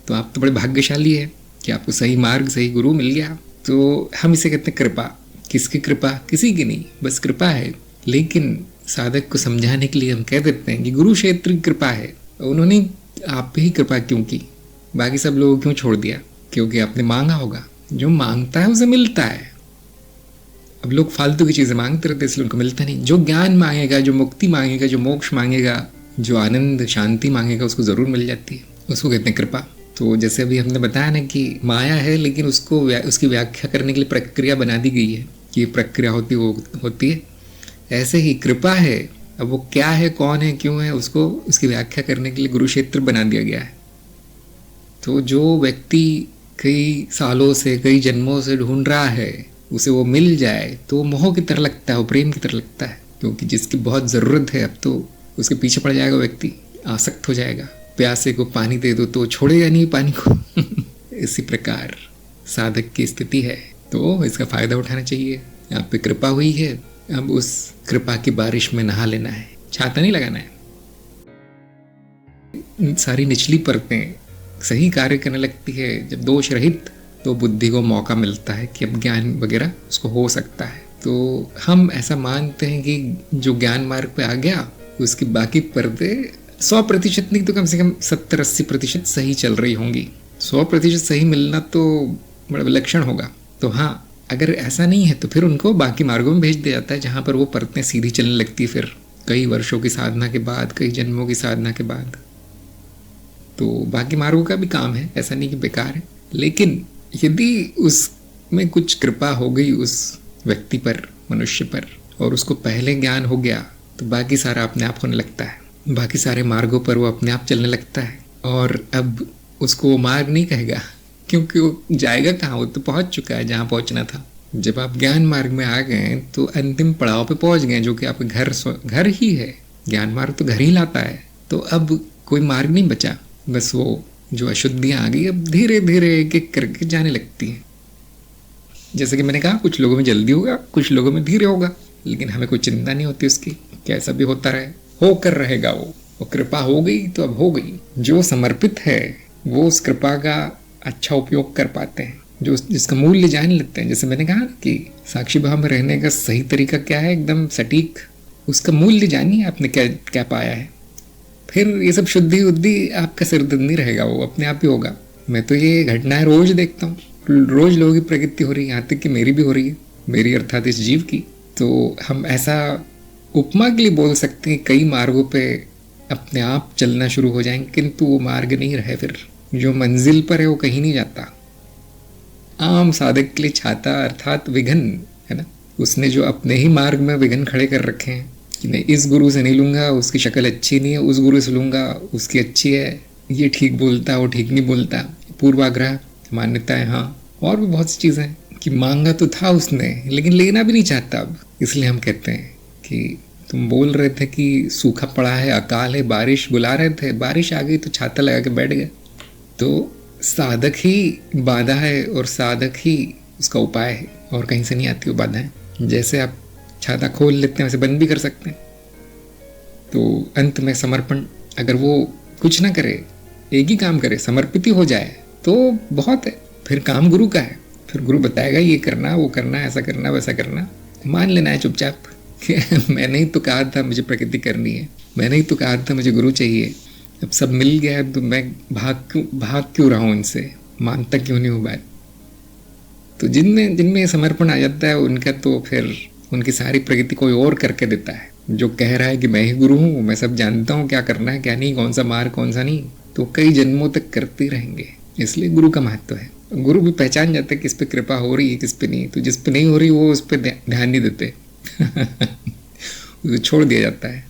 तो आप तो बड़े भाग्यशाली है कि आपको सही मार्ग, सही गुरु मिल गया। तो हम इसे कहते हैं कृपा। किसकी कृपा? किसी की नहीं, बस कृपा है। लेकिन साधक को समझाने के लिए हम कह देते हैं कि गुरु क्षेत्र की कृपा है। उन्होंने आप पे ही कृपा क्यों की? बाकी सब लोगों क्यों छोड़ दिया? क्योंकि आपने मांगा होगा। जो मांगता है उसे मिलता है। अब लोग फालतू की चीज़ें मांगते रहते, इसलिए उनको मिलता नहीं। जो ज्ञान मांगेगा, जो मुक्ति मांगेगा, जो मोक्ष मांगेगा, जो आनंद शांति मांगेगा, उसको ज़रूर मिल जाती है। उसको कहते हैं कृपा। तो जैसे अभी हमने बताया ना कि माया है, लेकिन उसको उसकी व्याख्या करने के लिए प्रक्रिया बना दी गई है कि ये प्रक्रिया होती है। ऐसे ही कृपा है। अब वो क्या है, कौन है, क्यों है, उसको उसकी व्याख्या करने के लिए गुरु क्षेत्र बना दिया गया है। तो जो व्यक्ति कई सालों से, कई जन्मों से ढूंढ रहा है, उसे वो मिल जाए तो मोह की तरह लगता है, वो प्रेम की तरह लगता है। क्योंकि जिसकी बहुत ज़रूरत है अब तो उसके पीछे पड़ जाएगा व्यक्ति, आसक्त हो जाएगा। प्यासे को पानी दे दो तो छोड़ेगा नहीं पानी को। इसी प्रकार साधक की स्थिति है। तो इसका फ़ायदा उठाना चाहिए। आप पे कृपा हुई है, अब उस कृपा की बारिश में नहा लेना है, छाता नहीं लगाना है। सारी निचली परतें सही कार्य करने लगती है जब दोष रहित, तो बुद्धि को मौका मिलता है कि अब ज्ञान वगैरह उसको हो सकता है। तो हम ऐसा मानते हैं कि जो ज्ञान मार्ग पे आ गया उसकी बाकी परतें 100% नहीं तो कम से कम 70-80% सही चल रही होंगी। 100% सही मिलना तो बड़ा विलक्षण होगा। तो हाँ, अगर ऐसा नहीं है तो फिर उनको बाकी मार्गों में भेज दिया जाता है, जहाँ पर वो परतें सीधी चलने लगती है फिर कई वर्षों की साधना के बाद, कई जन्मों की साधना के बाद। तो बाकी मार्गों का भी काम है, ऐसा नहीं कि बेकार है। लेकिन यदि उसमें कुछ कृपा हो गई उस व्यक्ति पर, मनुष्य पर, और उसको पहले ज्ञान हो गया, तो बाकी सारा अपने आप होने लगता है। बाकी सारे मार्गों पर वो अपने आप चलने लगता है। और अब उसको वो मार्ग नहीं कहेगा, क्योंकि वो जाएगा कहाँ, वो तो पहुँच चुका है जहाँ पहुँचना था। जब आप ज्ञान मार्ग में आ गए तो अंतिम पड़ाव पे पहुँच गए, जो कि आपके घर ही है। ज्ञान मार्ग तो घर ही लाता है। तो अब कोई मार्ग नहीं बचा, बस वो जो अशुद्धियाँ आ गई अब धीरे धीरे एक एक करके जाने लगती हैं। जैसे कि मैंने कहा, कुछ लोगों में जल्दी होगा, कुछ लोगों में धीरे होगा, लेकिन हमें कोई चिंता नहीं होती उसकी। कैसा भी होता रहे, होकर रहेगा वो कृपा हो गई तो अब हो गई। जो समर्पित है वो उस कृपा का अच्छा उपयोग कर पाते हैं, जो जिसका मूल्य जान लेते हैं। जैसे मैंने कहा कि साक्षी भाव में रहने का सही तरीका क्या है, एकदम सटीक, उसका मूल्य जानिए आपने क्या क्या पाया है। फिर ये सब शुद्धि उद्धि आपका सिरदर्द नहीं रहेगा, वो अपने आप ही होगा। मैं तो ये घटनाएं रोज देखता हूँ, रोज लोगों की प्रगति हो रही है, यहाँ तक कि मेरी भी हो रही है, मेरी अर्थात इस जीव की। तो हम ऐसा उपमा के लिए बोल सकते हैं, कई मार्गों पे अपने आप चलना शुरू हो जाएंगे, किंतु वो मार्ग नहीं रहे। फिर जो मंजिल पर है वो कहीं नहीं जाता। आम साधक के लिए छाता अर्थात विघन है ना, उसने जो अपने ही मार्ग में विघन खड़े कर रखे हैं कि मैं इस गुरु से नहीं लूँगा, उसकी शक्ल अच्छी नहीं है, उस गुरु से लूँगा, उसकी अच्छी है, ये ठीक बोलता, वो ठीक नहीं बोलता, पूर्वाग्रह मान्यताएं, हाँ, और भी बहुत सी चीज़ें कि मांगा तो था उसने लेकिन लेना भी नहीं चाहता अब। इसलिए हम कहते हैं कि तुम बोल रहे थे कि सूखा पड़ा है, अकाल है, बारिश बुला रहे थे, बारिश आ गई तो छाता लगा के बैठ गए। तो साधक ही बाधा है और साधक ही उसका उपाय है, और कहीं से नहीं आती वो बाधाएं। जैसे आप छाता खोल लेते हैं वैसे बंद भी कर सकते हैं। तो अंत में समर्पण, अगर वो कुछ ना करे, एक ही काम करे, समर्पित ही हो जाए तो बहुत है। फिर काम गुरु का है, फिर गुरु बताएगा ये करना, वो करना, ऐसा करना, वैसा करना। मान लेना है चुपचाप कि मैंने ही तो कहा था मुझे प्रकृति करनी है, मैंने ही तो कहा था मुझे गुरु चाहिए, अब सब मिल गया है तो मैं भाग क्यों रहा हूँ इनसे, मानता क्यों नहीं हूँ बात। तो जिनमें समर्पण आ जाता है उनका, तो फिर उनकी सारी प्रगति कोई और करके देता है। जो कह रहा है कि मैं ही गुरु हूँ, मैं सब जानता हूँ, क्या करना है क्या नहीं, कौन सा मार्ग कौन सा नहीं, तो कई जन्मों तक करते रहेंगे। इसलिए गुरु का महत्व है। गुरु भी पहचान जाते हैं किस पे कृपा हो रही है, किस पे नहीं। तो जिस पे नहीं हो रही वो उस पे ध्यान नहीं देते। छोड़ दिया जाता है।